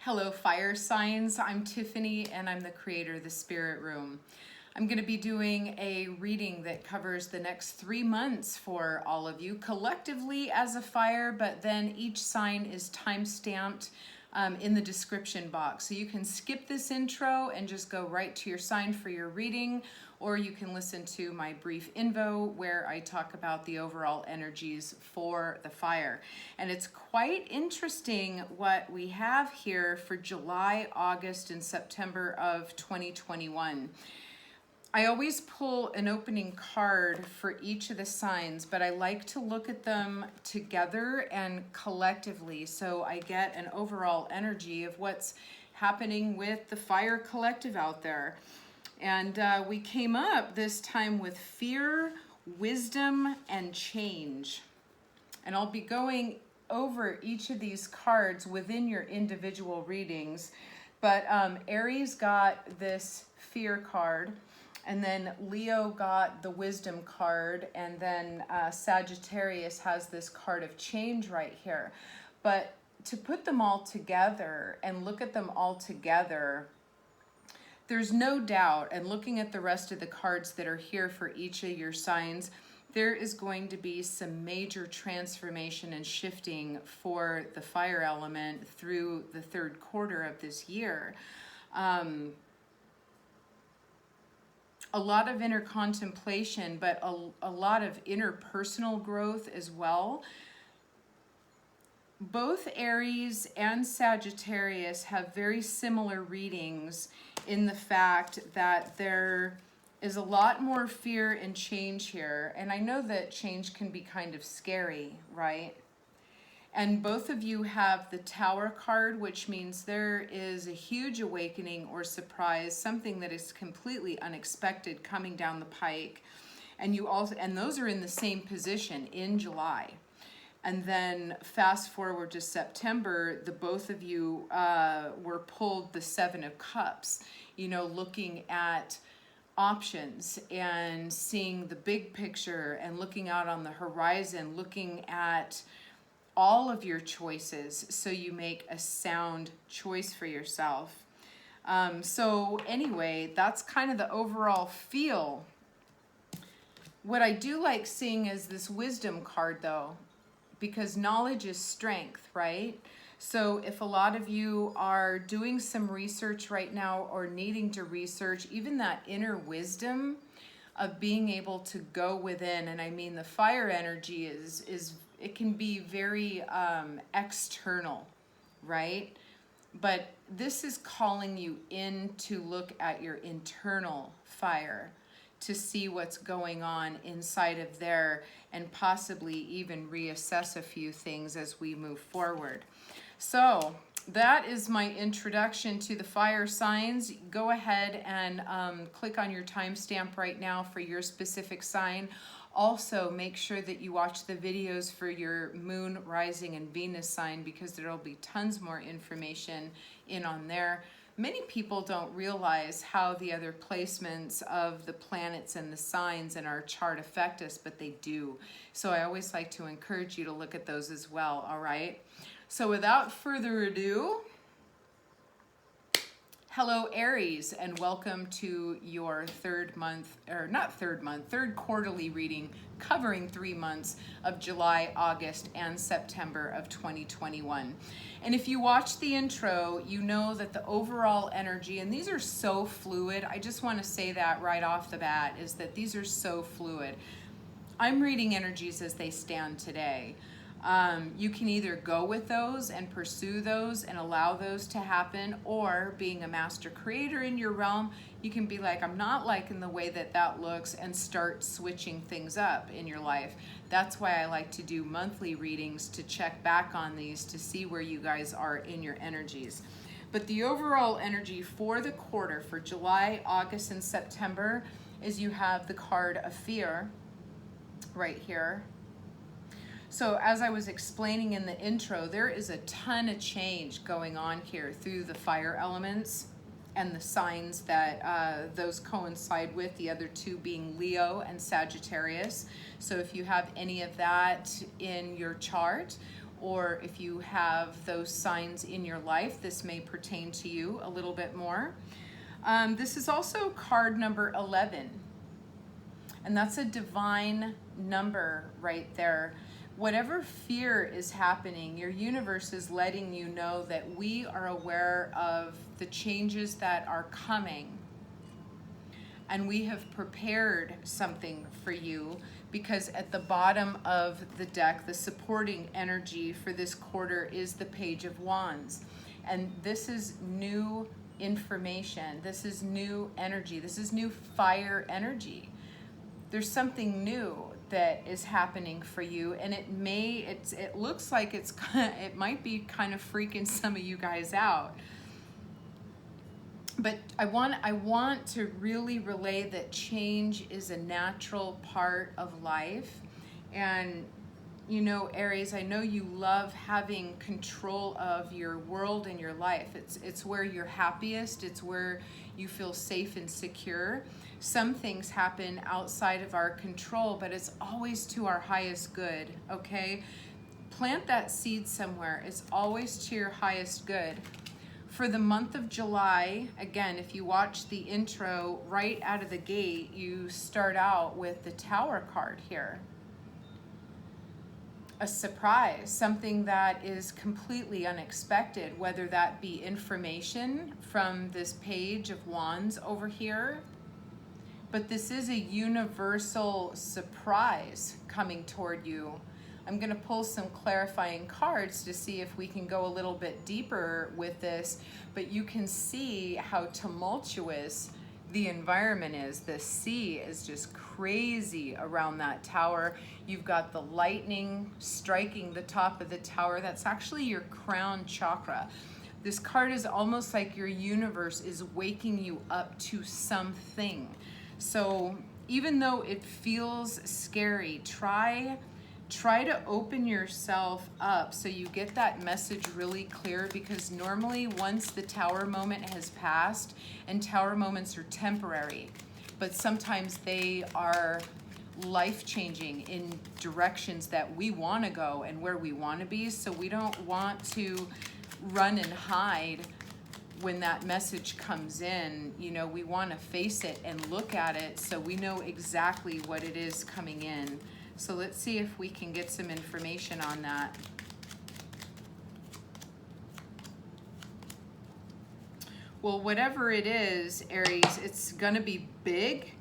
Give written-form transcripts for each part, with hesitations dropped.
Hello, fire signs. I'm Tiffany and I'm the creator of the Spirit Room. I'm going to be doing a reading that covers the next 3 months for all of you collectively as a fire, but then each sign is time-stamped in the description box. So you can skip this intro and just go right to your sign for your reading, or you can listen to my brief info where I talk about the overall energies for the fire. And it's quite interesting what we have here for July, August, and September of 2021. I always pull an opening card for each of the signs, but I like to look at them together and collectively so I get an overall energy of what's happening with the fire collective out there. And we came up this time with fear, wisdom, and change. And I'll be going over each of these cards within your individual readings. But Aries got this fear card. And then Leo got the wisdom card, and then Sagittarius has this card of change right here. But to put them all together and look at them all together, there's no doubt, and looking at the rest of the cards that are here for each of your signs, there is going to be some major transformation and shifting for the fire element through the third quarter of this year. A lot of inner contemplation, but a lot of interpersonal growth as well. Both Aries and Sagittarius have very similar readings in the fact that there is a lot more fear and change here. And I know that change can be kind of scary, right? And both of you have the Tower card, which means there is a huge awakening or surprise, something that is completely unexpected coming down the pike. And those are in the same position in July. And then fast forward to September, the both of you were pulled the Seven of Cups, looking at options and seeing the big picture and looking out on the horizon, looking at all of your choices so you make a sound choice for yourself. So anyway, that's kind of the overall feel. What I do like seeing is this wisdom card though, because knowledge is strength, right? So if a lot of you are doing some research right now or needing to research, even that inner wisdom of being able to go within, and I mean the fire energy is it can be very external, right? But this is calling you in to look at your internal fire, to see what's going on inside of there and possibly even reassess a few things as we move forward. So that is my introduction to the fire signs. Go ahead and click on your timestamp right now for your specific sign. Also, make sure that you watch the videos for your moon, rising, and Venus sign, because there'll be tons more information in on there. Many people don't realize how the other placements of the planets and the signs in our chart affect us, but they do. So I always like to encourage you to look at those as well, all right? So without further ado, hello Aries, and welcome to your third quarterly reading covering 3 months of July, August, and September of 2021. And if you watch the intro, you know that the overall energy, and these are so fluid, I just want to say that right off the bat, is that these are so fluid. I'm reading energies as they stand today. You can either go with those and pursue those and allow those to happen, or being a master creator in your realm, you can be like, I'm not liking the way that looks, and start switching things up in your life. That's why I like to do monthly readings, to check back on these to see where you guys are in your energies. But the overall energy for the quarter for July, August, and September is you have the card of fear right here. So as I was explaining in the intro, there is a ton of change going on here through the fire elements and the signs that those coincide with, the other two being Leo and Sagittarius. So if you have any of that in your chart, or if you have those signs in your life, this may pertain to you a little bit more. This is also card number 11, and that's a divine number right there. Whatever fear is happening, your universe is letting you know that we are aware of the changes that are coming, and we have prepared something for you, because at the bottom of the deck, the supporting energy for this quarter is the Page of Wands. And this is new information. This is new energy. This is new fire energy. There's something new that is happening for you, and it looks like it might be kind of freaking some of you guys out. But I want to really relay that change is a natural part of life. And you know, Aries, I know you love having control of your world and your life. It's where you're happiest. It's where you feel safe and secure. Some things happen outside of our control, but it's always to our highest good, okay? Plant that seed somewhere. It's always to your highest good. For the month of July, again, if you watch the intro right out of the gate, you start out with the Tower card here. A surprise, something that is completely unexpected, whether that be information from this Page of Wands over here, but this is a universal surprise coming toward you. I'm going to pull some clarifying cards to see if we can go a little bit deeper with this, but you can see how tumultuous the environment is. The sea is just crazy around that tower. You've got the lightning striking the top of the tower. That's actually your crown chakra. This card is almost like your universe is waking you up to something. So even though it feels scary, try to open yourself up so you get that message really clear, because normally once the tower moment has passed, and tower moments are temporary, but sometimes they are life-changing in directions that we want to go and where we want to be. So we don't want to run and hide when that message comes in. You know, we want to face it and look at it so we know exactly what it is coming in. So let's see if we can get some information on that. Well, whatever it is, Aries, it's gonna be big.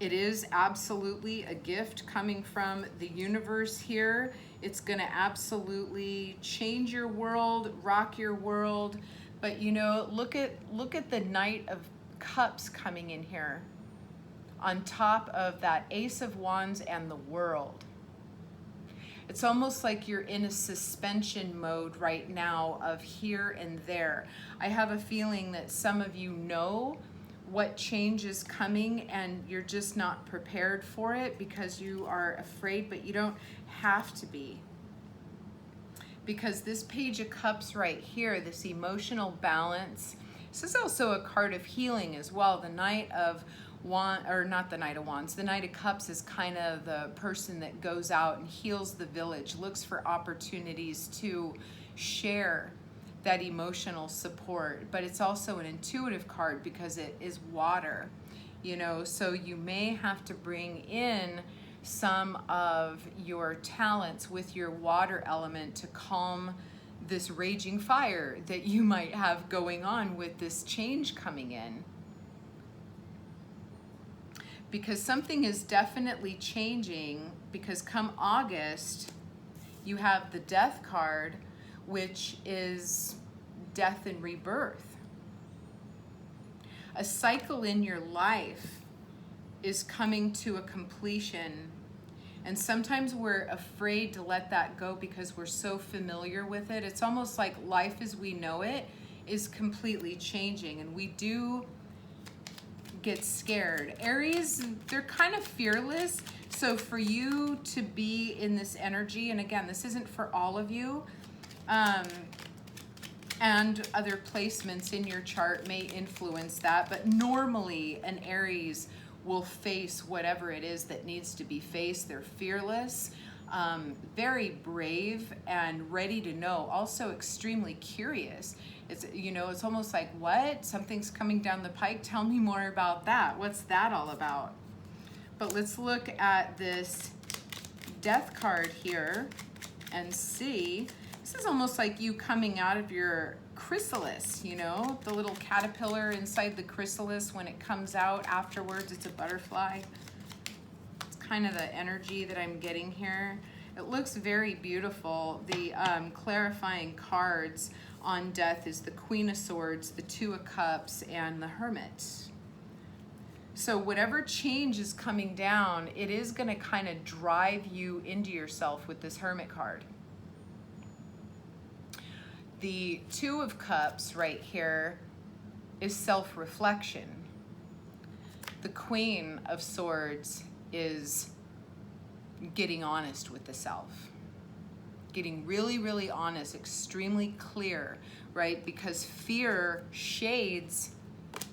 It is absolutely a gift coming from the universe here. It's gonna absolutely change your world, rock your world. But you know, look at the Knight of Cups coming in here, on top of that Ace of Wands and the World. It's almost like you're in a suspension mode right now of here and there. I have a feeling that some of you know what change is coming and you're just not prepared for it because you are afraid, but you don't have to be. Because this Page of Cups right here, this emotional balance, this is also a card of healing as well. The Knight of Wands, or not the Knight of Wands, the Knight of Cups is kind of the person that goes out and heals the village, looks for opportunities to share that emotional support. But it's also an intuitive card because it is water, you know, so you may have to bring in some of your talents with your water element to calm this raging fire that you might have going on with this change coming in. Because something is definitely changing, because come August, you have the Death card, which is death and rebirth. A cycle in your life is coming to a completion. And sometimes we're afraid to let that go because we're so familiar with it. It's almost like life as we know it is completely changing, and we do get scared. Aries, they're kind of fearless. So for you to be in this energy, and again, this isn't for all of you, and other placements in your chart may influence that, but normally an Aries will face whatever it is that needs to be faced. They're fearless. very brave and ready to know, also extremely curious. It's, you know, it's almost like, what? Something's coming down the pike. Tell me more about that. What's that all about? But let's look at this Death card here and see. This is almost like you coming out of your chrysalis, you know, the little caterpillar inside the chrysalis. When it comes out afterwards, it's a butterfly. It's kind of the energy that I'm getting here. It looks very beautiful. The clarifying cards on Death is the Queen of Swords, the Two of Cups, and the Hermit. So whatever change is coming down, it is going to kind of drive you into yourself with this Hermit card. The Two of Cups right here is self-reflection. The Queen of Swords is getting honest with the self. Getting really, really honest, extremely clear, right? Because fear shades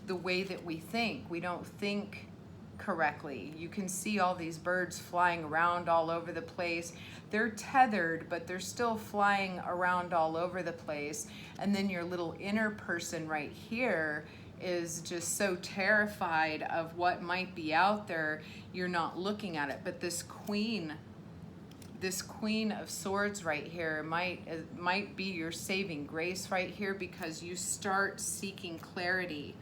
the way that we think. We don't think correctly. You can see all these birds flying around all over the place. They're tethered, but they're still flying around all over the place. And then your little inner person right here is just so terrified of what might be out there, you're not looking at it. But this Queen of Swords right here might be your saving grace right here, because you start seeking clarity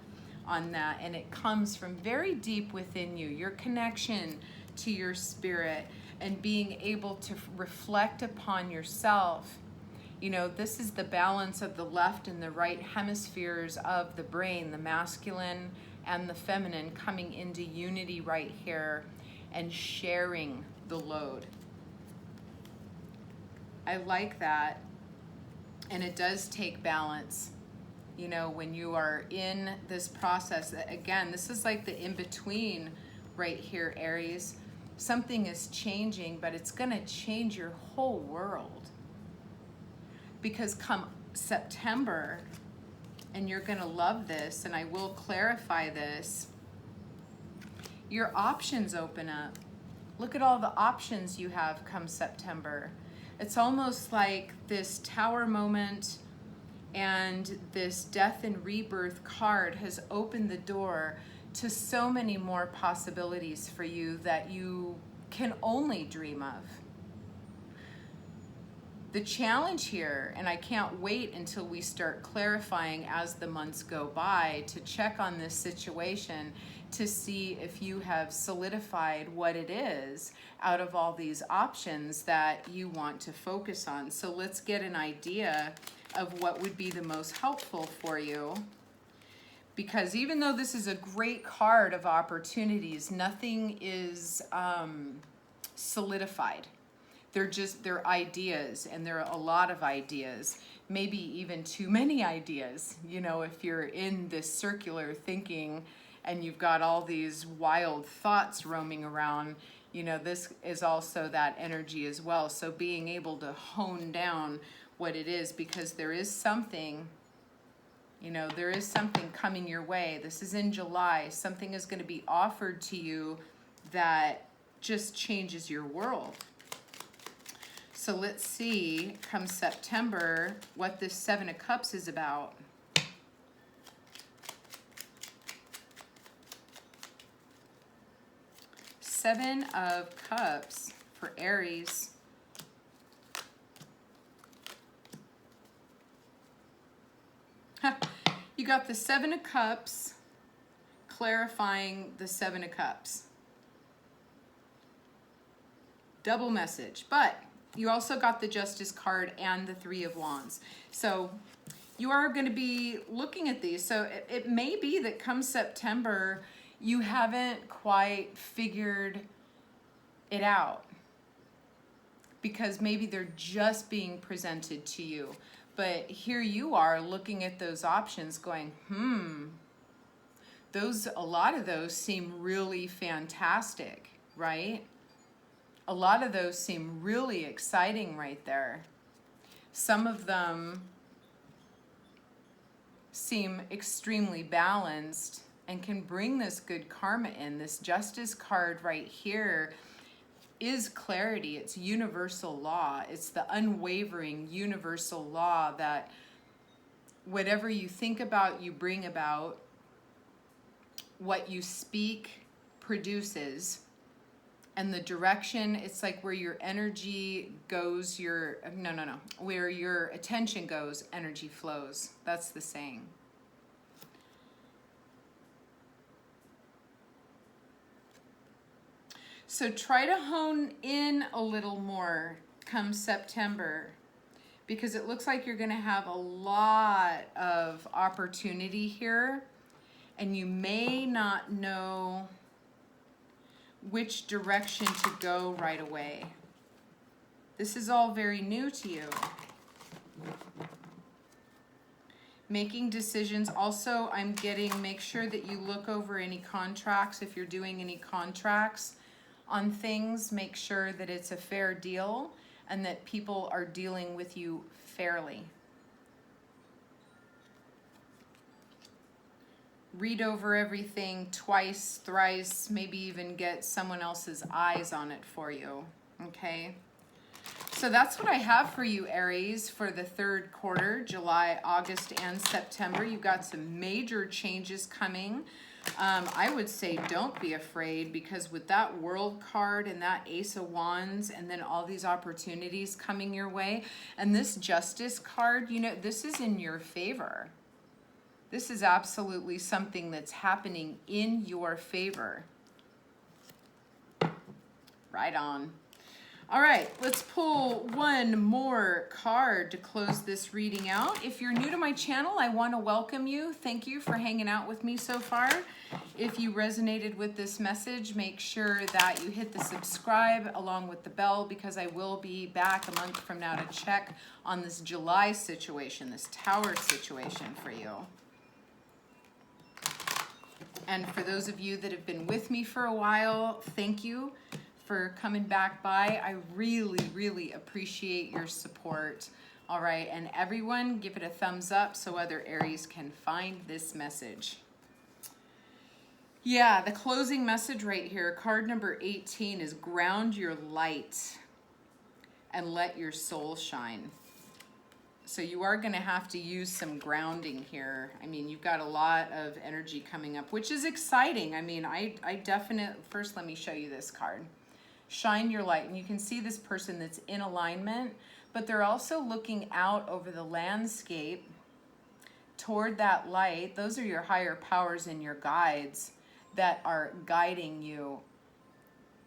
on that, and it comes from very deep within you, your connection to your spirit and being able to reflect upon yourself. You know, this is the balance of the left and the right hemispheres of the brain, the masculine and the feminine coming into unity right here and sharing the load. I like that, and it does take balance. You know, when you are in this process, again, this is like the in-between right here, Aries. Something is changing, but it's going to change your whole world. Because come September, and you're going to love this, and I will clarify this, your options open up. Look at all the options you have come September. It's almost like this Tower moment and this Death and Rebirth card has opened the door to so many more possibilities for you that you can only dream of. The challenge here, and I can't wait until we start clarifying as the months go by to check on this situation to see if you have solidified what it is out of all these options that you want to focus on. So let's get an idea of what would be the most helpful for you. Because even though this is a great card of opportunities, nothing is solidified. They're ideas, and there are a lot of ideas, maybe even too many ideas. You know, if you're in this circular thinking and you've got all these wild thoughts roaming around, you know, this is also that energy as well. So being able to hone down what it is, because there is something, you know, there is something coming your way. This is in July. Something is going to be offered to you that just changes your world. So let's see, come September, what this Seven of Cups is about. Seven of Cups for Aries. You got the Seven of Cups clarifying the Seven of Cups. Double message, but you also got the Justice card and the Three of Wands. So you are going to be looking at these. So it may be that come September, you haven't quite figured it out, because maybe they're just being presented to you. But here you are looking at those options going, a lot of those seem really fantastic, right? A lot of those seem really exciting right there. Some of them seem extremely balanced and can bring this good karma in. This Justice card right here is clarity. It's universal law. It's the unwavering universal law that whatever you think about, you bring about. What you speak produces. And the direction, it's like where your energy goes, where your attention goes, energy flows. That's the saying. So try to hone in a little more come September, because it looks like you're going to have a lot of opportunity here, and you may not know which direction to go right away. This is all very new to you. Making decisions. Also, I'm getting, make sure that you look over any contracts. If you're doing any contracts on things, make sure that it's a fair deal and that people are dealing with you fairly. Read over everything twice, thrice, maybe even get someone else's eyes on it for you, okay? So that's what I have for you, Aries, for the third quarter, July, August, and September. You've got some major changes coming. I would say don't be afraid, because with that World card and that Ace of Wands and then all these opportunities coming your way, and this Justice card, you know, this is in your favor. This is absolutely something that's happening in your favor. Right on. All right, let's pull one more card to close this reading out. If you're new to my channel, I want to welcome you. Thank you for hanging out with me so far. If you resonated with this message, make sure that you hit the subscribe along with the bell, because I will be back a month from now to check on this July situation, this Tower situation for you. And for those of you that have been with me for a while, thank you for coming back by. I really, really appreciate your support. All right, and everyone give it a thumbs up so other Aries can find this message. Yeah, the closing message right here, card number 18, is ground your light and let your soul shine. So you are going to have to use some grounding here. I mean, you've got a lot of energy coming up, which is exciting. I mean, I definitely, first let me show you this card. Shine your light. And you can see this person that's in alignment, but they're also looking out over the landscape toward that light. Those are your higher powers and your guides that are guiding you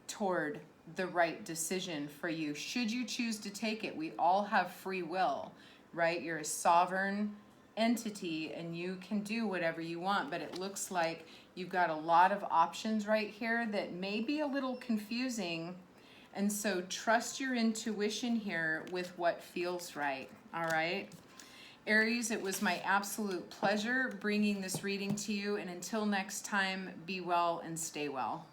toward the right decision for you, should you choose to take it. We all have free will, right? You're a sovereign entity and you can do whatever you want, but it looks like you've got a lot of options right here that may be a little confusing. And so trust your intuition here with what feels right, all right? Aries, it was my absolute pleasure bringing this reading to you. And until next time, be well and stay well.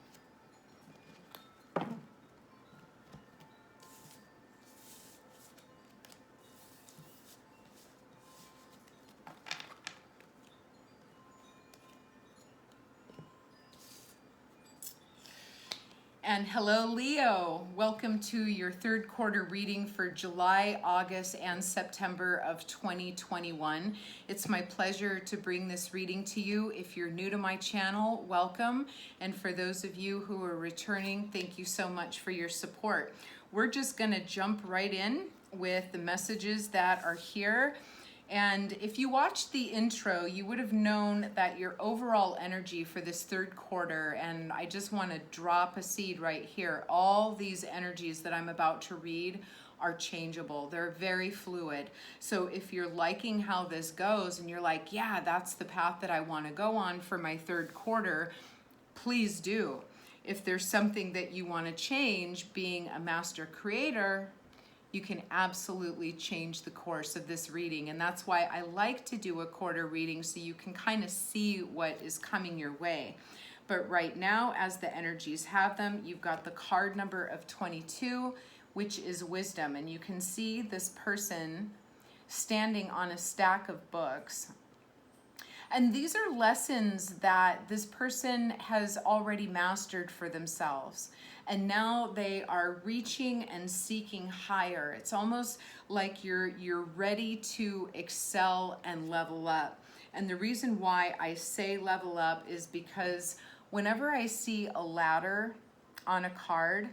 And hello, Leo. Welcome to your third quarter reading for July, August, and September of 2021. It's my pleasure to bring this reading to you. If you're new to my channel, welcome. And for those of you who are returning, thank you so much for your support. We're just gonna jump right in with the messages that are here. And if you watched the intro, you would have known that your overall energy for this third quarter, and I just want to drop a seed right here, all these energies that I'm about to read are changeable. They're very fluid. So if you're liking how this goes and you're like, yeah, that's the path that I want to go on for my third quarter, please do. If there's something that you want to change, being a master creator, you can absolutely change the course of this reading. And that's why I like to do a quarter reading, so you can kind of see what is coming your way. But right now, as the energies have them, you've got the card number of 22, which is wisdom. And you can see this person standing on a stack of books. And these are lessons that this person has already mastered for themselves. And now they are reaching and seeking higher. It's almost like you're ready to excel and level up. And the reason why I say level up is because whenever I see a ladder on a card,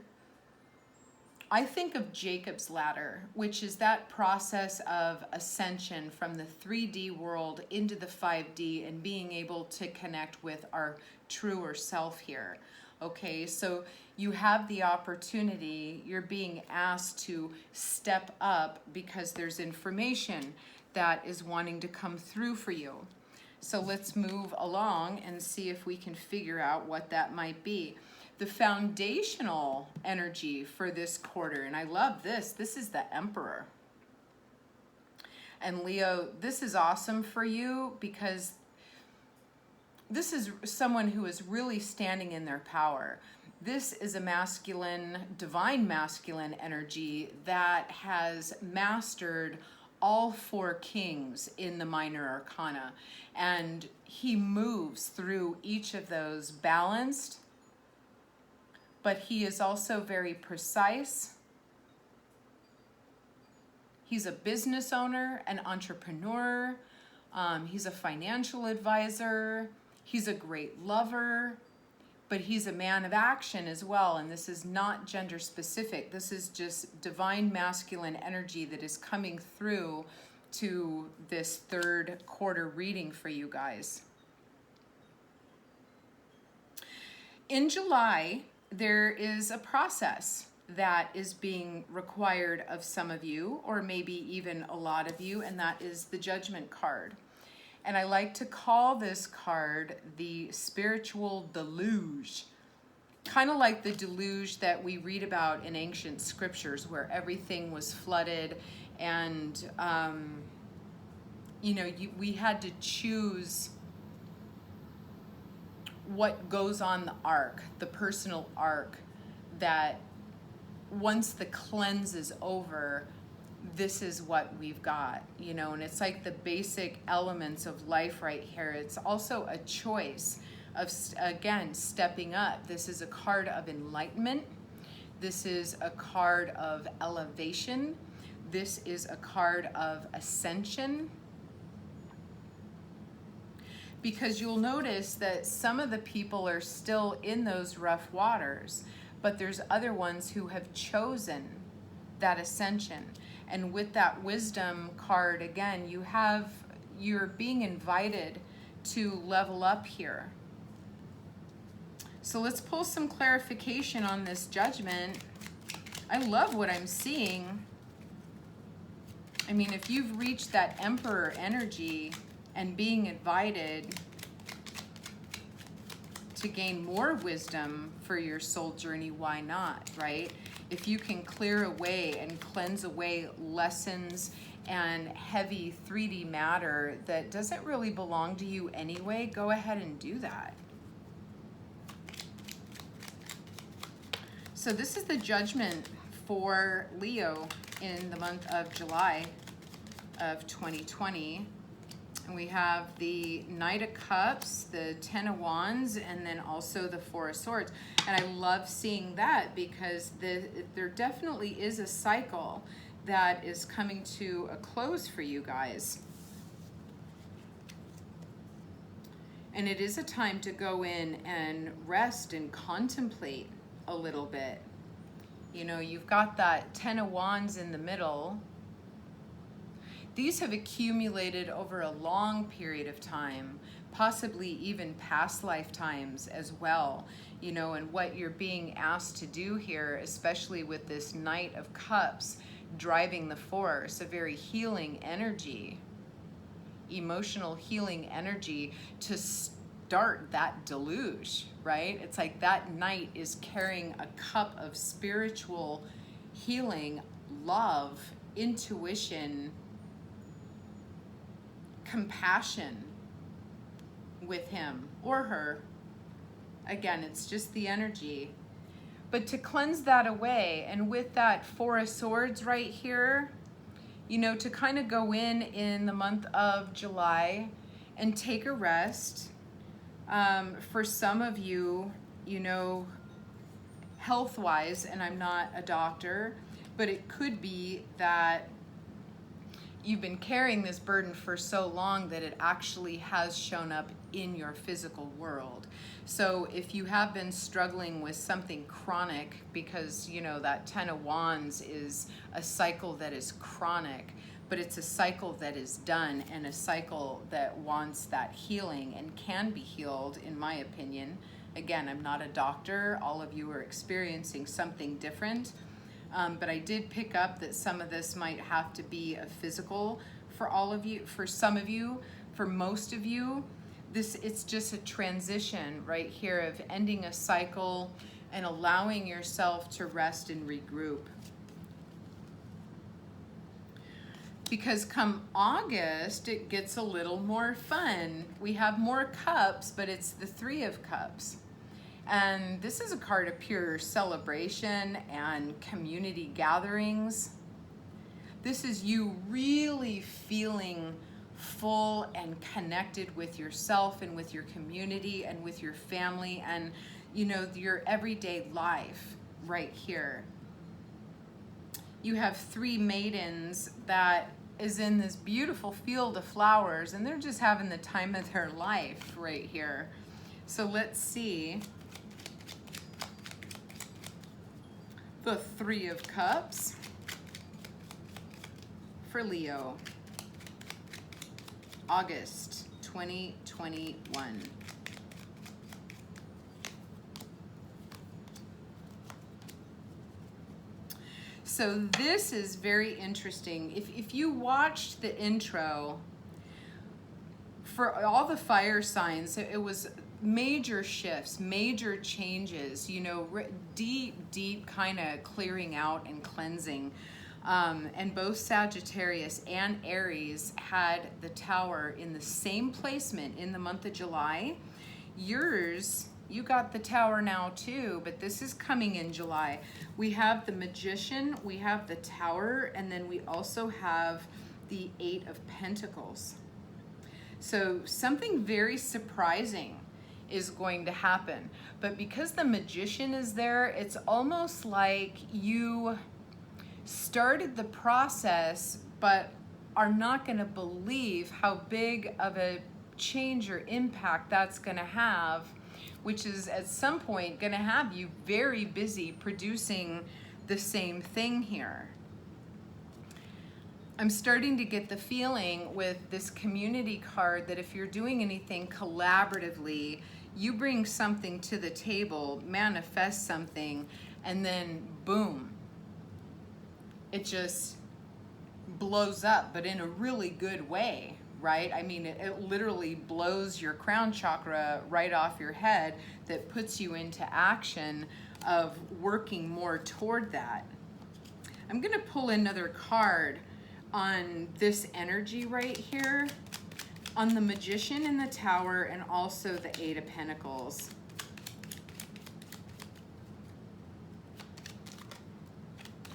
I think of Jacob's ladder, which is that process of ascension from the 3D world into the 5D and being able to connect with our truer self here. Okay, so you have the opportunity, you're being asked to step up because there's information that is wanting to come through for you. So let's move along and see if we can figure out what that might be. The foundational energy for this quarter, and I love this is the Emperor. And Leo, this is awesome for you because this is someone who is really standing in their power. This is a masculine, divine masculine energy that has mastered all 4 kings in the minor arcana. And he moves through each of those balanced, but he is also very precise. He's a business owner, an entrepreneur. He's a financial advisor. He's a great lover, but he's a man of action as well. And this is not gender specific. This is just divine masculine energy that is coming through to this 3rd quarter reading for you guys. In July, there is a process that is being required of some of you, or maybe even a lot of you, and that is the Judgment card. And I like to call this card the spiritual deluge, kind of like the deluge that we read about in ancient scriptures where everything was flooded and, we had to choose what goes on the ark, the personal ark, that once the cleanse is over, this is what we've got, and it's like the basic elements of life right here. It's also a choice of, again, stepping up. This is a card of enlightenment. This is a card of elevation. This is a card of ascension. Because you'll notice that some of the people are still in those rough waters, but there's other ones who have chosen that ascension. And with that wisdom card, again, you're being invited to level up here. So let's pull some clarification on this Judgment. I love what I'm seeing. I mean, if you've reached that Emperor energy and being invited to gain more wisdom for your soul journey, why not, right? If you can clear away and cleanse away lessons and heavy 3D matter that doesn't really belong to you anyway, go ahead and do that. So this is the Judgment for Leo in the month of July of 2020. And we have the Knight of Cups, the Ten of Wands, and then also the Four of Swords. And I love seeing that because there definitely is a cycle that is coming to a close for you guys. And it is a time to go in and rest and contemplate a little bit. You've got that Ten of Wands in the middle. These have accumulated over a long period of time, possibly even past lifetimes as well, and what you're being asked to do here, especially with this Knight of Cups driving the force, a very healing energy, emotional healing energy to start that deluge, right? It's like that Knight is carrying a cup of spiritual healing, love, intuition, compassion with him or her. Again, it's just the energy. But to cleanse that away, and with that Four of Swords right here, to kind of go in the month of July and take a rest. For some of you, you know, health-wise, and I'm not a doctor, but it could be that you've been carrying this burden for so long that it actually has shown up in your physical world. So if you have been struggling with something chronic, because you know that 10 of Wands is a cycle that is chronic, but it's a cycle that is done and a cycle that wants that healing and can be healed, in my opinion. Again, I'm not a doctor. All of you are experiencing something different. But I did pick up that some of this might have to be a physical for all of you, for some of you, for most of you. It's just a transition right here of ending a cycle and allowing yourself to rest and regroup. Because come August, it gets a little more fun. We have more cups, but it's the 3 of Cups. And this is a card of pure celebration and community gatherings. This is you really feeling full and connected with yourself and with your community and with your family and, you know, your everyday life right here. You have 3 maidens that is in this beautiful field of flowers, and they're just having the time of their life right here. So let's see. The 3 of Cups for Leo, August 2021. So this is very interesting. If you watched the intro, for all the fire signs, it was major shifts, major changes, you know, deep kind of clearing out and cleansing. And both Sagittarius and Aries had the Tower in the same placement in the month of July. Yours, you got the Tower now too, but this is coming in July. We have the Magician, we have the Tower, and then we also have the 8 of Pentacles. So something very surprising is going to happen. But because the Magician is there, it's almost like you started the process, but are not going to believe how big of a change or impact that's going to have, which is at some point going to have you very busy producing the same thing here. I'm starting to get the feeling with this community card that if you're doing anything collaboratively, you bring something to the table, manifest something, and then boom, it just blows up, but in a really good way, right? I mean, it literally blows your crown chakra right off your head, that puts you into action of working more toward that. I'm gonna pull another card on this energy right here, on the Magician and the Tower, and also the 8 of Pentacles.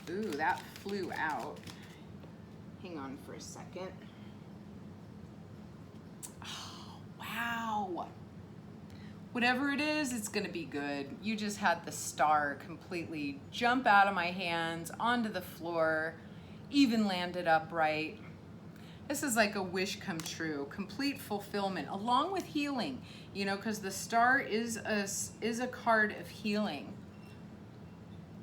Ooh, that flew out. Hang on for a second. Oh, wow. Whatever it is, it's gonna be good. You just had the Star completely jump out of my hands onto the floor, even landed upright. This is like a wish come true, complete fulfillment, along with healing, you know, because the Star is a card of healing.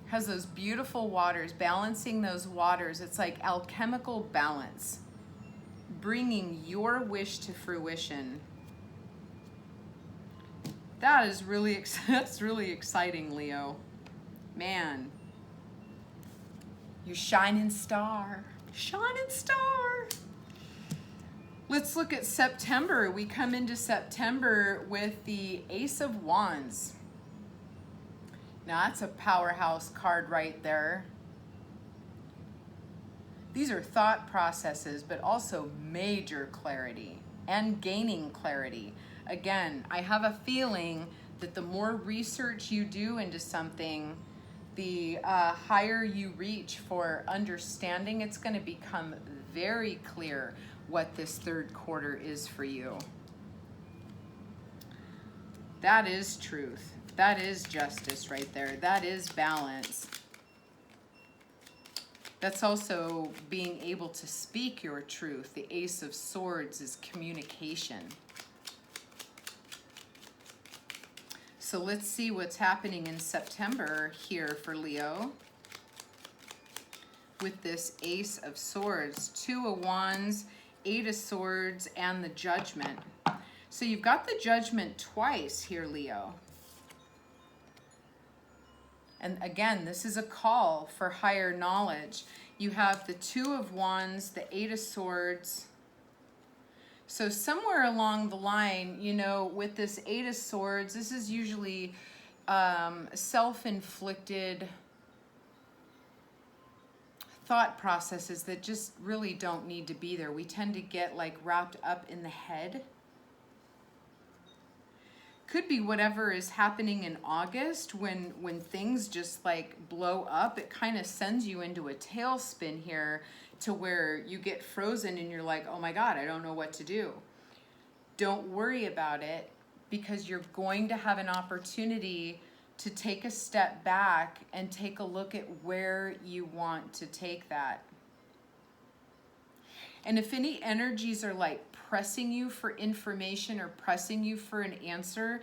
Has those beautiful waters, balancing those waters. It's like alchemical balance, bringing your wish to fruition. That is really, that's really exciting, Leo. Man, you shining star, shining star. Let's look at September. We come into September with the Ace of Wands. Now that's a powerhouse card right there. These are thought processes, but also major clarity and gaining clarity. Again, I have a feeling that the more research you do into something, the higher you reach for understanding. It's going to become very clear what this third quarter is for you. That is truth. That is justice right there. That is balance. That's also being able to speak your truth. The Ace of Swords is communication. So let's see what's happening in September here for Leo. With this Ace of Swords, 2 of Wands, 8 of Swords, and the Judgment. So you've got the Judgment twice here, Leo. And again, this is a call for higher knowledge. You have the 2 of Wands, the 8 of Swords. So somewhere along the line, you know, with this 8 of Swords, this is usually self-inflicted thought processes that just really don't need to be there. We tend to get like wrapped up in the head. Could be whatever is happening in August when things just like blow up. It kind of sends you into a tailspin here to where you get frozen and you're like, oh my God, I don't know what to do. Don't worry about it, because you're going to have an opportunity to take a step back and take a look at where you want to take that. And if any energies are like pressing you for information or pressing you for an answer,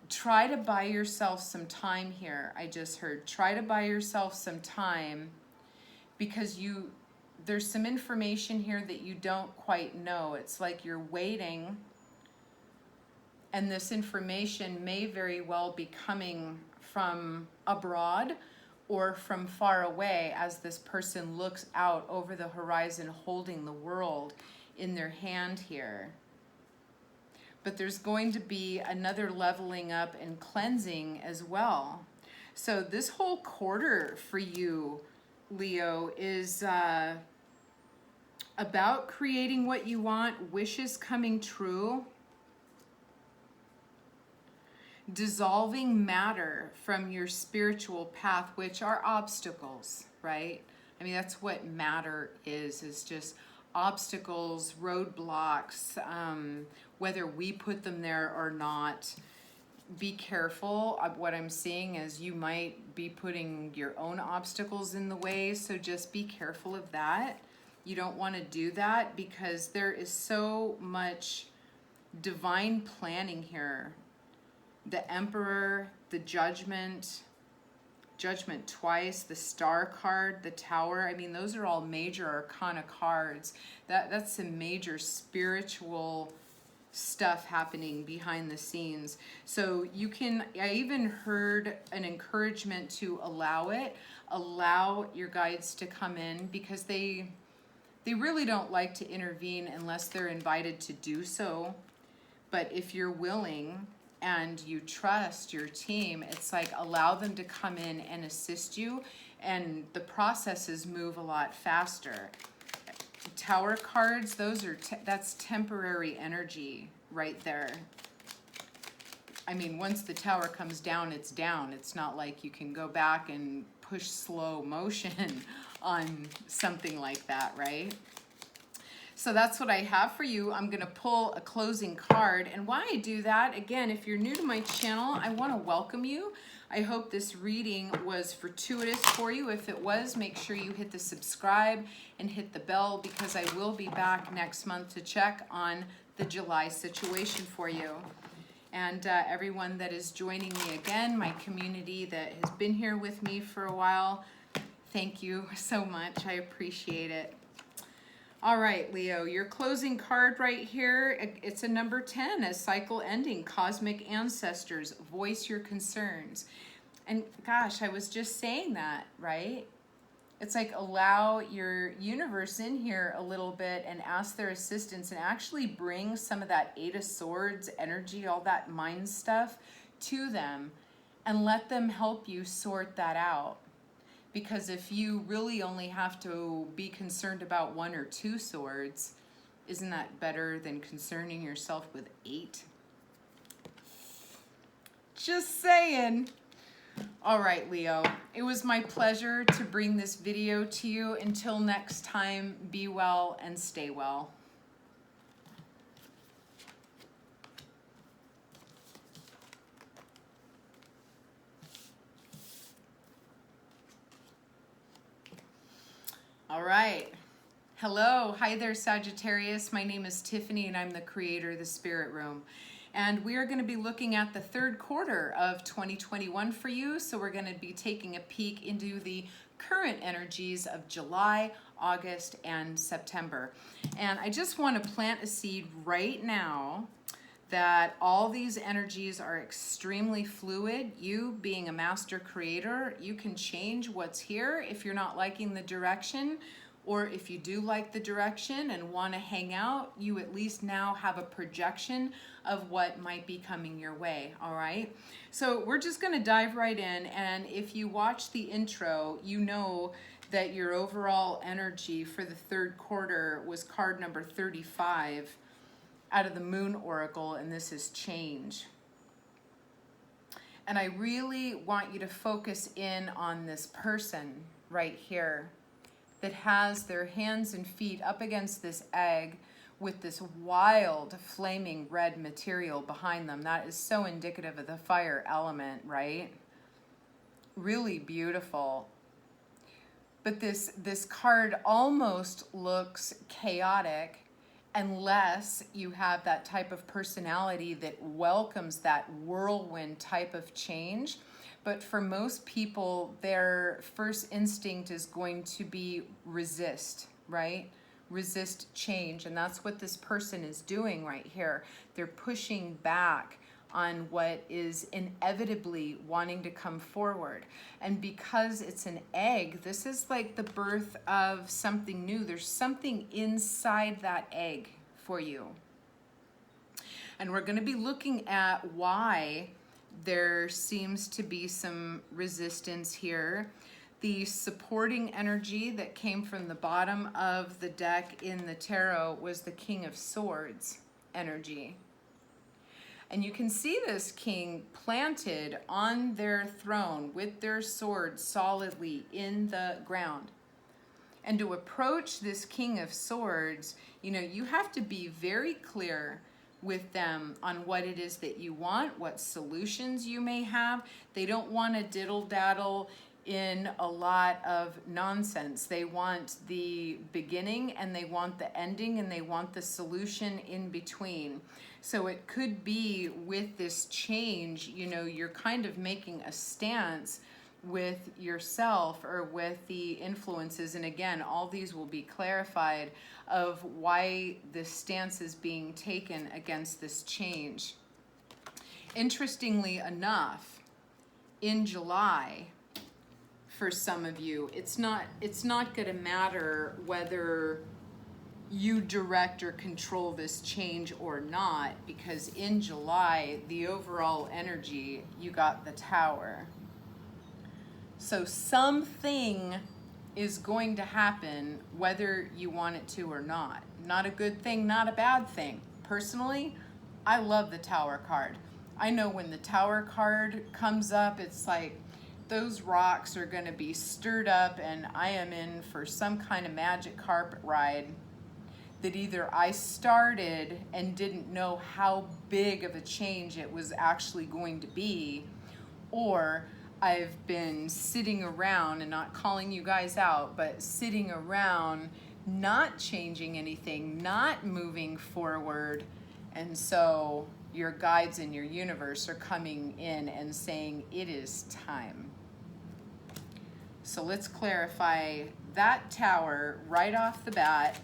try to buy yourself some time here. I just heard, try to buy yourself some time, because there's some information here that you don't quite know. It's like you're waiting, and this information may very well be coming from abroad or from far away as this person looks out over the horizon holding the world in their hand here. But there's going to be another leveling up and cleansing as well. So this whole quarter for you, Leo, is about creating what you want, wishes coming true, dissolving matter from your spiritual path, which are obstacles, right? I mean, that's what matter is just obstacles, roadblocks, whether we put them there or not. Be careful. What I'm seeing is you might be putting your own obstacles in the way, so just be careful of that. You don't want to do that, because there is so much divine planning here. The Emperor, the Judgment twice, the Star card, the Tower. I mean, those are all major arcana cards. That's some major spiritual stuff happening behind the scenes. So you can, I even heard an encouragement to allow your guides to come in, because they really don't like to intervene unless they're invited to do so. But if you're willing and you trust your team, it's like allow them to come in and assist you, and the processes move a lot faster. Tower cards, those are that's temporary energy right there. I mean, once the tower comes down, it's down. It's not like you can go back and push slow motion on something like that, right? So that's what I have for you. I'm going to pull a closing card. And why I do that, again, if you're new to my channel, I want to welcome you. I hope this reading was fortuitous for you. If it was, make sure you hit the subscribe and hit the bell, because I will be back next month to check on the July situation for you. And everyone that is joining me again, my community that has been here with me for a while, thank you so much. I appreciate it. All right, Leo, your closing card right here, it's a number 10, a cycle ending, cosmic ancestors, voice your concerns. And gosh, I was just saying that, right? It's like allow your universe in here a little bit and ask their assistance, and actually bring some of that Eight of Swords energy, all that mind stuff to them, and let them help you sort that out. Because if you really only have to be concerned about 1 or 2 swords, isn't that better than concerning yourself with 8? Just saying. All right, Leo, it was my pleasure to bring this video to you. Until next time, be well and stay well. Hello, hi there Sagittarius. My name is Tiffany and I'm the creator of the Spirit Room. And we are going to be looking at the third quarter of 2021 for you. So we're going to be taking a peek into the current energies of July, August, and September. And I just want to plant a seed right now that all these energies are extremely fluid. You being a master creator, you can change what's here if you're not liking the direction. Or if you do like the direction and want to hang out, you at least now have a projection of what might be coming your way, all right? So we're just going to dive right in, and if you watch the intro, you know that your overall energy for the third quarter was card number 35 out of the Moon Oracle, and this is change. And I really want you to focus in on this person right here that has their hands and feet up against this egg with this wild flaming red material behind them. That is so indicative of the fire element, right? Really beautiful. But this card almost looks chaotic unless you have that type of personality that welcomes that whirlwind type of change. But for most people, their first instinct is going to be resist, right? Resist change. And that's what this person is doing right here. They're pushing back on what is inevitably wanting to come forward. And because it's an egg, this is like the birth of something new. There's something inside that egg for you. And we're going to be looking at why there seems to be some resistance here. The supporting energy that came from the bottom of the deck in the tarot was the King of Swords energy. And you can see this king planted on their throne with their sword solidly in the ground. And to approach this King of Swords, you know, you have to be very clear with them on what it is that you want, what solutions you may have. They don't want to diddle-daddle in a lot of nonsense. They want the beginning and they want the ending and they want the solution in between. So it could be with this change, you know, you're kind of making a stance with yourself or with the influences. And again, all these will be clarified of why this stance is being taken against this change. Interestingly enough, in July, for some of you, it's not going to matter whether you direct or control this change or not, because in July, the overall energy, you got the Tower. So something is going to happen whether you want it to or not. Not a good thing, not a bad thing. Personally, I love the Tower card. I know when the Tower card comes up, it's like those rocks are going to be stirred up and I am in for some kind of magic carpet ride that either I started and didn't know how big of a change it was actually going to be, or I've been sitting around and not calling you guys out, but sitting around, not changing anything, not moving forward. And so your guides in your universe are coming in and saying, it is time. So let's clarify that Tower right off the bat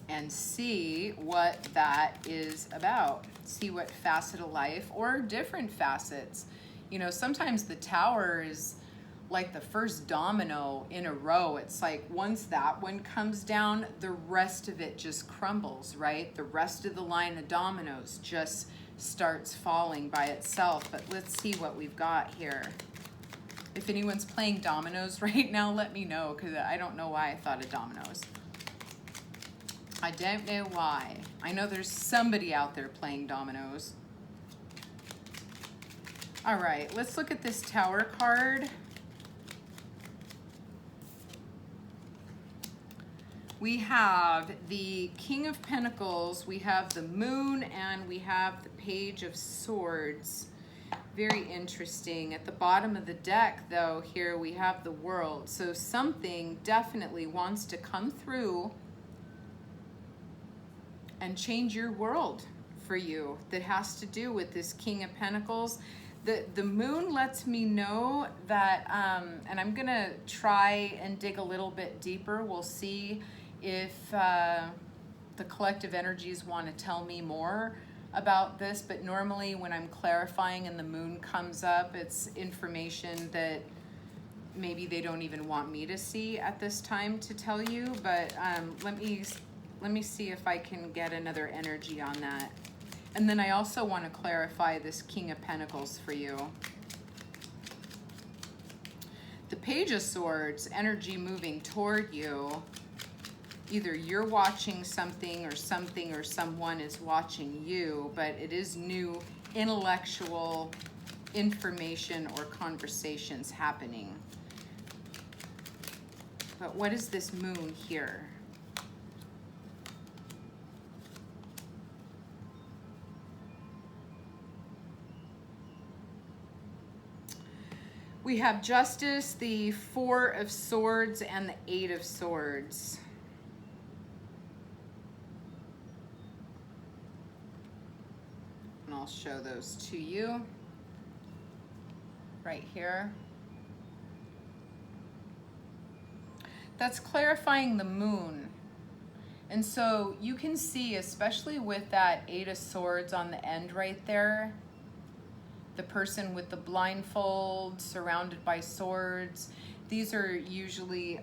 and see what that is about. See what facet of life or different facets. You know, sometimes the Tower is like the first domino in a row. It's like once that one comes down, the rest of it just crumbles, right? The rest of the line of dominoes just starts falling by itself. But let's see what we've got here. If anyone's playing dominoes right now, let me know, because I don't know why I thought of dominoes. I don't know why. I know there's somebody out there playing dominoes. All right, let's look at this Tower card. We have the King of Pentacles, we have the Moon, and we have the Page of Swords. Very interesting. At the bottom of the deck, though, here we have the World. So something definitely wants to come through and change your world for you that has to do with this King of Pentacles. The Moon lets me know that, and I'm going to try and dig a little bit deeper. We'll see if the collective energies want to tell me more about this, but normally when I'm clarifying and the Moon comes up, it's information that maybe they don't even want me to see at this time to tell you, but let me see if I can get another energy on that. And then I also want to clarify this King of Pentacles for you. The Page of Swords, energy moving toward you. Either you're watching something or someone is watching you, but it is new intellectual information or conversations happening. But what is this Moon here? We have Justice, the Four of Swords, and the Eight of Swords. And I'll show those to you right here. That's clarifying the Moon. And so you can see, especially with that Eight of Swords on the end right there, the person with the blindfold surrounded by swords. These are usually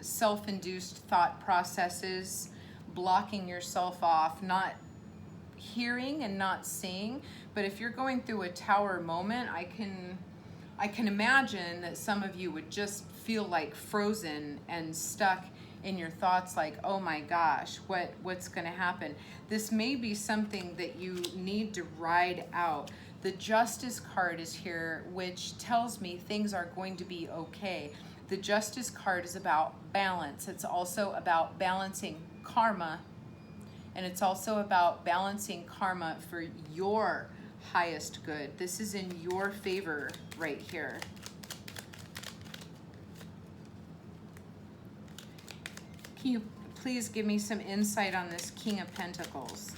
self-induced thought processes, blocking yourself off, not hearing and not seeing. But if you're going through a Tower moment, I can imagine that some of you would just feel like frozen and stuck in your thoughts, like, oh my gosh, what's going to happen? This may be something that you need to ride out. The Justice card is here, which tells me things are going to be okay. The Justice card is about balance. It's also about balancing karma, and it's also about balancing karma for your highest good. This is in your favor right here. Can you please give me some insight on this King of Pentacles?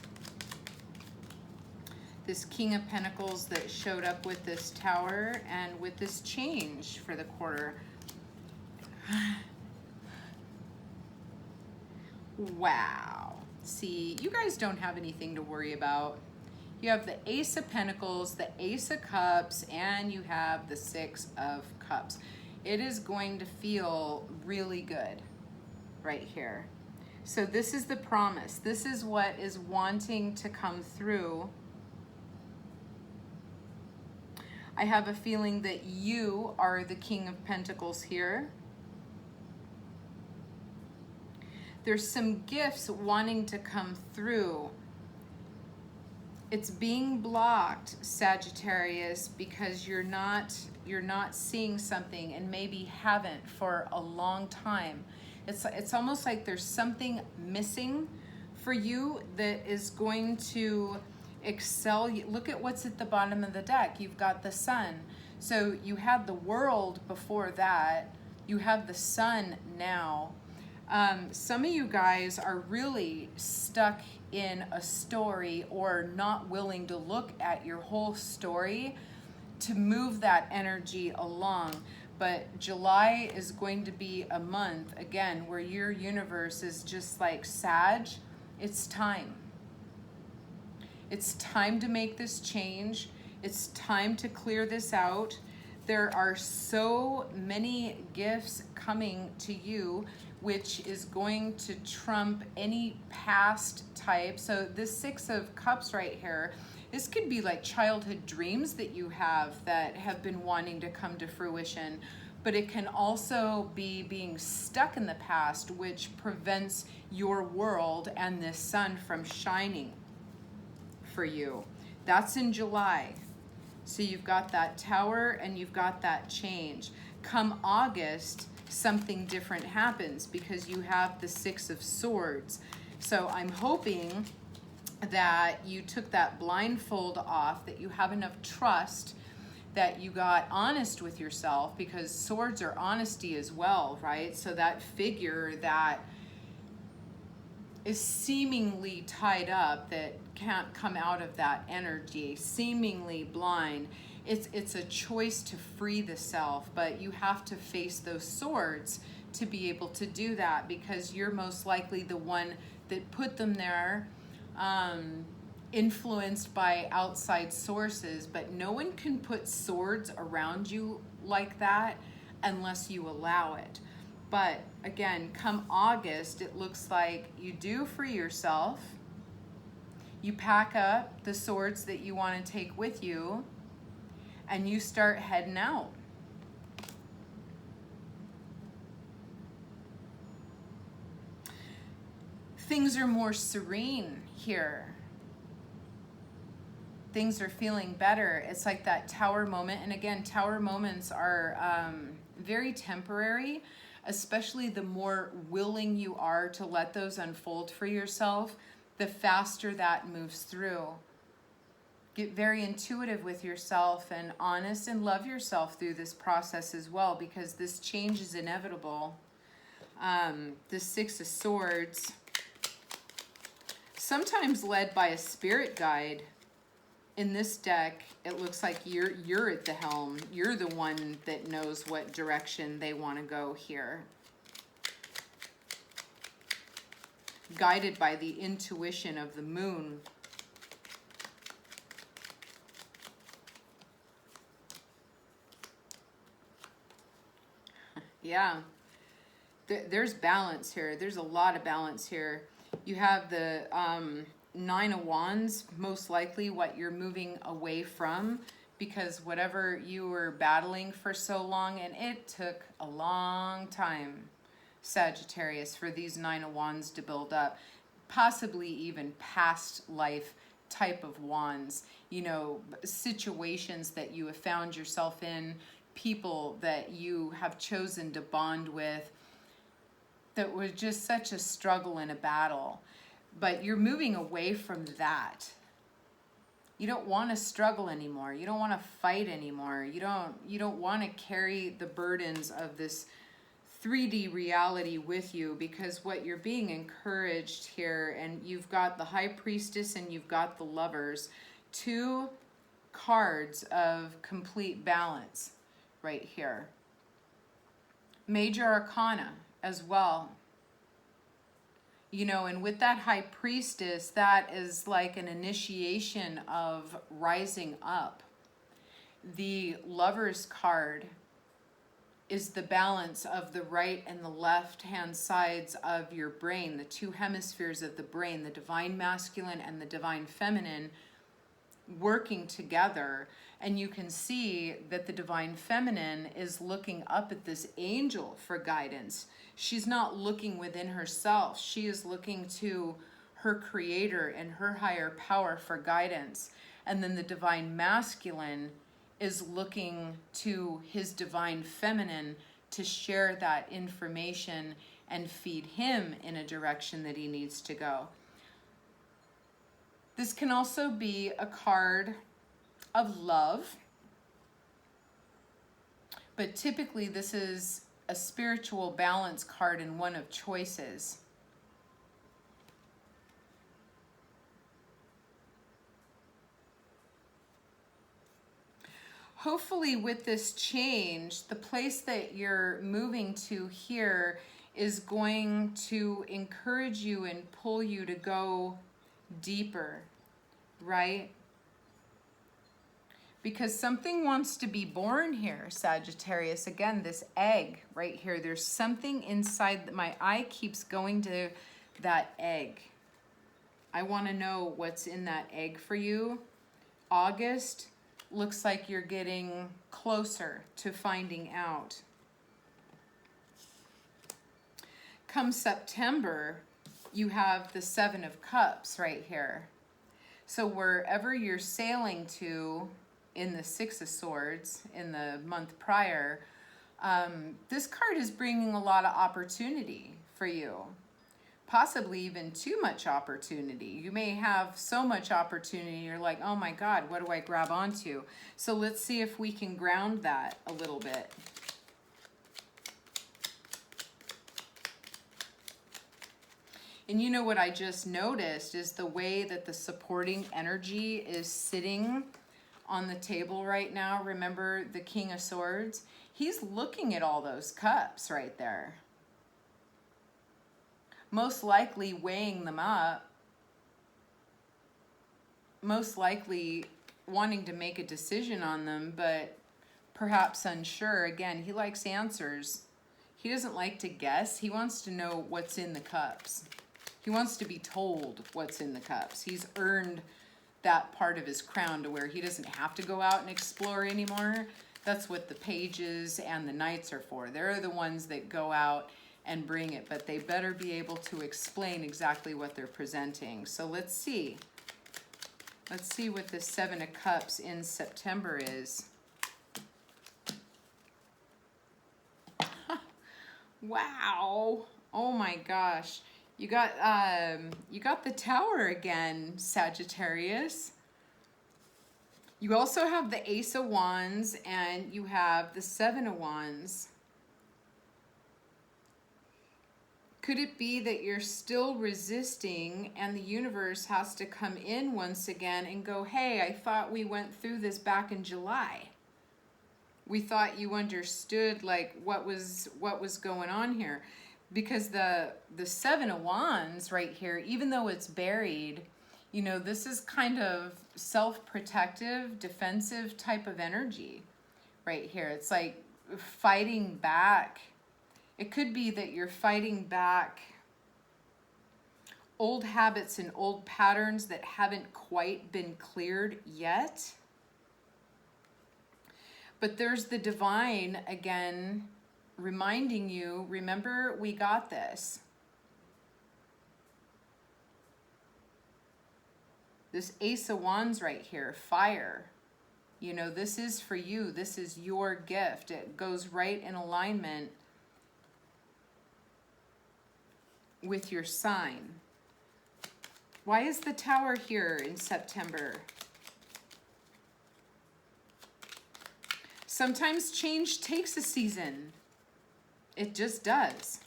This King of Pentacles that showed up with this Tower and with this change for the quarter. Wow. See, you guys don't have anything to worry about. You have the Ace of Pentacles, the Ace of Cups, and you have the Six of Cups. It is going to feel really good right here. So this is the promise. This is what is wanting to come through. I have a feeling that you are the King of Pentacles here. There's some gifts wanting to come through. It's being blocked, Sagittarius, because you're not seeing something, and maybe haven't for a long time. It's almost like there's something missing for you that is going to excel. Look at what's at the bottom of the deck. You've got the Sun. So you had the World before that. You have the Sun now. Some of you guys are really stuck in a story or not willing to look at your whole story to move that energy along. But July is going to be a month, again, where your universe is just like, Sag, it's time. It's time to make this change. It's time to clear this out. There are so many gifts coming to you, which is going to trump any past type. So this Six of Cups right here, this could be like childhood dreams that you have that have been wanting to come to fruition, but it can also be being stuck in the past, which prevents your world and this sun from shining for you. That's in July. So you've got that Tower and you've got that change. Come August, something different happens because you have the Six of Swords. So I'm hoping that you took that blindfold off, that you have enough trust, that you got honest with yourself, because swords are honesty as well, right? So that figure that is seemingly tied up, that can't come out of that energy, seemingly blind, it's a choice to free the self, but you have to face those swords to be able to do that, because you're most likely the one that put them there, influenced by outside sources. But no one can put swords around you like that unless you allow it. But again, come August, it looks like you do free yourself. You pack up the swords that you want to take with you, and you start heading out. Things are more serene here. Things are feeling better. It's like that tower moment. And again, tower moments are very temporary, especially the more willing you are to let those unfold for yourself, the faster that moves through. Get very intuitive with yourself and honest, and love yourself through this process as well, because this change is inevitable. The Six of Swords, sometimes led by a spirit guide. In this deck, it looks like you're at the helm. You're the one that knows what direction they want to go here. Guided by the intuition of the moon. Yeah, there's balance here. There's a lot of balance here. You have the Nine of Wands, most likely what you're moving away from, because whatever you were battling for so long, and it took a long time, Sagittarius, for these Nine of Wands to build up, possibly even past life type of wands, you know, situations that you have found yourself in, people that you have chosen to bond with, that was just such a struggle and a battle. But you're moving away from that. You don't want to struggle anymore. You don't want to fight anymore. You don't want to carry the burdens of this 3D reality with you, because what you're being encouraged here, and you've got the High Priestess and you've got the Lovers, two cards of complete balance right here. Major Arcana as well. You know, and with that High Priestess, that is like an initiation of rising up. The Lover's card is the balance of the right and the left hand sides of your brain, the two hemispheres of the brain, the divine masculine and the divine feminine, working together. And you can see that the divine feminine is looking up at this angel for guidance. She's not looking within herself. She is looking to her creator and her higher power for guidance. And then the divine masculine is looking to his divine feminine to share that information and feed him in a direction that he needs to go. This can also be a card of love, but typically this is a spiritual balance card and one of choices. Hopefully with this change, the place that you're moving to here is going to encourage you and pull you to go deeper, right? Because something wants to be born here, Sagittarius. Again, this egg right here. There's something inside. My eye keeps going to that egg. I want to know what's in that egg for you. August looks like you're getting closer to finding out. Come September, you have the Seven of Cups right here. So wherever you're sailing to in the Six of Swords in the month prior, this card is bringing a lot of opportunity for you. possibly even too much opportunity. You may have so much opportunity, you're like, oh my God, what do I grab onto? So let's see if we can ground that a little bit. And you know what I just noticed is the way that the supporting energy is sitting on the table right now. Remember the King of Swords? He's looking at all those cups right there. Most likely weighing them up. Most likely wanting to make a decision on them, but perhaps unsure. Again, he likes answers. He doesn't like to guess. He wants to know what's in the cups. He wants to be told what's in the cups. He's earned that part of his crown to where he doesn't have to go out and explore anymore. That's what the pages and the knights are for. They're the ones that go out and bring it, but they better be able to explain exactly what they're presenting. So let's see. Let's see what the Seven of Cups in September is. Wow. Oh my gosh. You got the Tower again, Sagittarius. You also have the Ace of Wands and you have the Seven of Wands. Could it be that you're still resisting and the universe has to come in once again and go, hey, I thought we went through this back in July. We thought you understood like what was going on here. Because the Seven of Wands right here, even though it's buried, you know, this is kind of self-protective, defensive type of energy right here. It's like fighting back. It could be that you're fighting back old habits and old patterns that haven't quite been cleared yet. But there's the divine again, reminding you, remember, we got this. This Ace of Wands right here, fire. You know, this is for you. This is your gift. It goes right in alignment with your sign. Why is the Tower here in September? Sometimes change takes a season. It just does.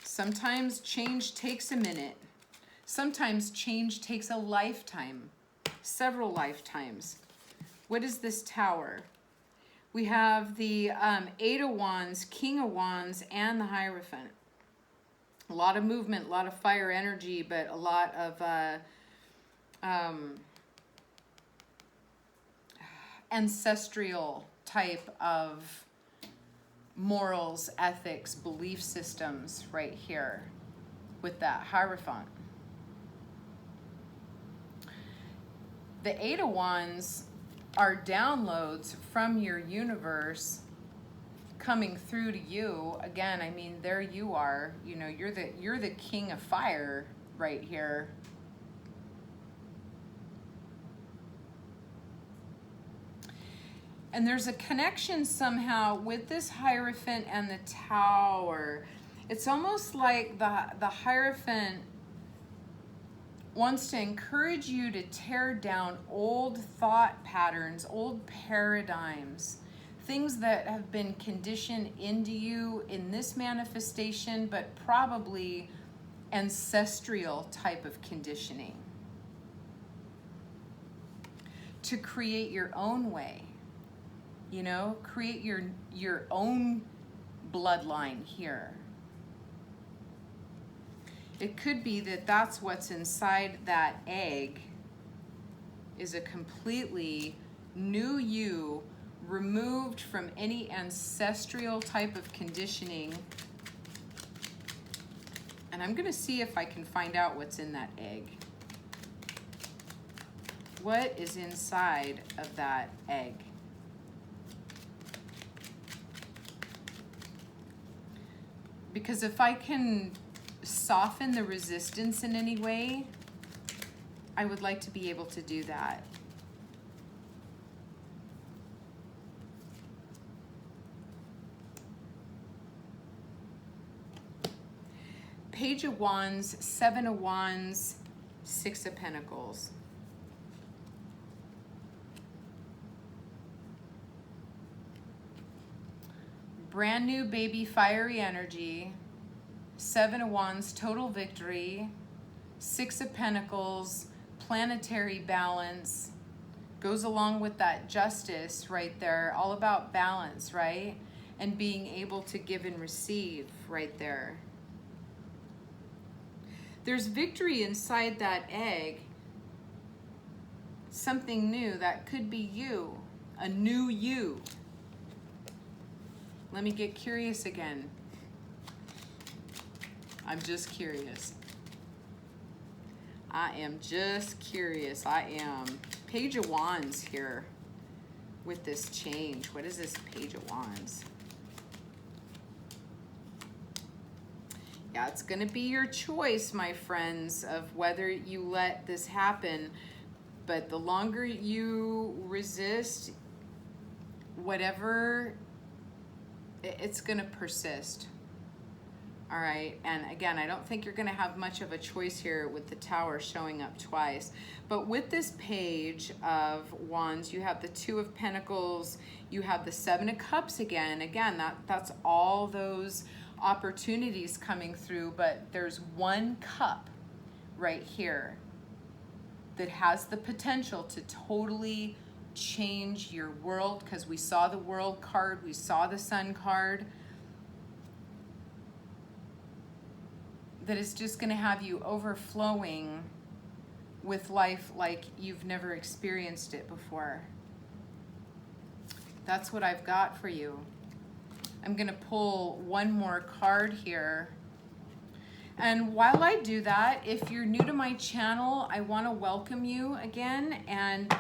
Sometimes change takes a minute. Sometimes change takes a lifetime, several lifetimes. What is this Tower? We have the Eight of Wands, King of Wands, and the Hierophant. A lot of movement, a lot of fire energy, but a lot of ancestral type of morals, ethics, belief systems right here with that Hierophant. The Eight of Wands are downloads from your universe coming through to you. Again, I mean, there you are. You know, you're the king of fire right here. And there's a connection somehow with this Hierophant and the Tower. It's almost like the Hierophant wants to encourage you to tear down old thought patterns, old paradigms, things that have been conditioned into you in this manifestation, but probably ancestral type of conditioning. To create your own way. You know, create your own bloodline here. It could be that that's what's inside that egg is a completely new you, removed from any ancestral type of conditioning. And I'm going to see if I can find out what's in that egg. What is inside of that egg? Because if I can soften the resistance in any way, I would like to be able to do that. Page of Wands, Seven of Wands, Six of Pentacles. Brand new baby fiery energy, Seven of Wands, total victory, Six of Pentacles, planetary balance, goes along with that justice right there, all about balance, right? And being able to give and receive right there. There's victory inside that egg, something new that could be you, a new you. Let me get curious again. I'm just curious. I am just curious. I am. Page of Wands here with this change. What is this Page of Wands? Yeah, it's going to be your choice, my friends, of whether you let this happen. But the longer you resist, whatever, it's going to persist. All right, and again, I don't think you're going to have much of a choice here with the Tower showing up twice. But with this Page of Wands, you have the Two of Pentacles, you have the Seven of Cups again. Again, that's all those opportunities coming through, but there's one cup right here that has the potential to totally change your world, because we saw the World card, we saw the Sun card. That is just going to have you overflowing with life like you've never experienced it before. That's what I've got for you. I'm going to pull one more card here. And while I do that, if you're new to my channel, I want to welcome you again. And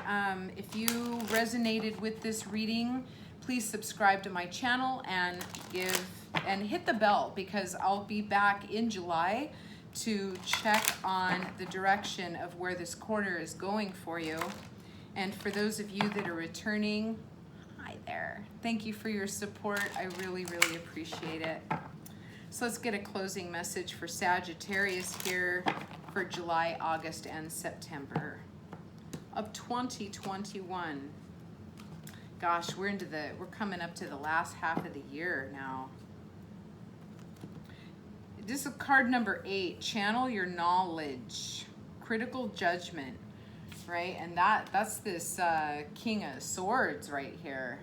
if you resonated with this reading, please subscribe to my channel and hit the bell, because I'll be back in July to check on the direction of where this quarter is going for you. And for those of you that are returning, hi there. Thank you for your support. I really, really appreciate it. So let's get a closing message for Sagittarius here for July, August, and September of 2021. Gosh, we're coming up to the last half of the year now. This is card number 8, channel your knowledge, critical judgment, right? And that's this King of Swords right here.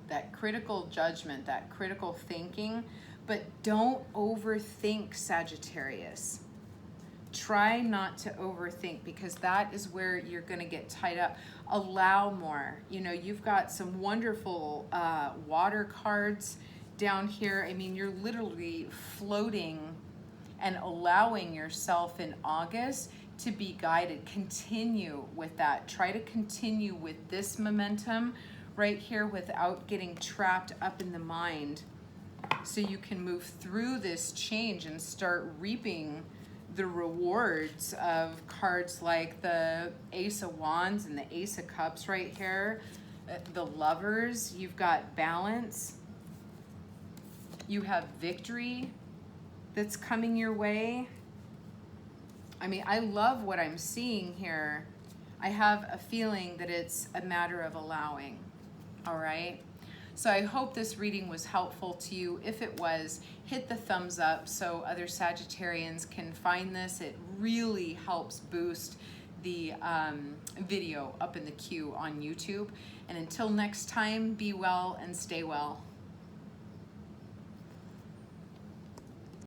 That critical judgment, that critical thinking, but don't overthink, Sagittarius. Try not to overthink, because that is where you're going to get tied up. Allow more. You know, you've got some wonderful water cards down here. I mean, you're literally floating and allowing yourself in August to be guided. Continue with that. Try to continue with this momentum right here without getting trapped up in the mind, so you can move through this change and start reaping the rewards of cards like the Ace of Wands and the Ace of Cups right here. The Lovers, you've got balance. You have victory that's coming your way. I mean, I love what I'm seeing here. I have a feeling that it's a matter of allowing. All right. So I hope this reading was helpful to you. If it was, hit the thumbs up so other Sagittarians can find this. It really helps boost the video up in the queue on YouTube. And until next time, be well and stay well.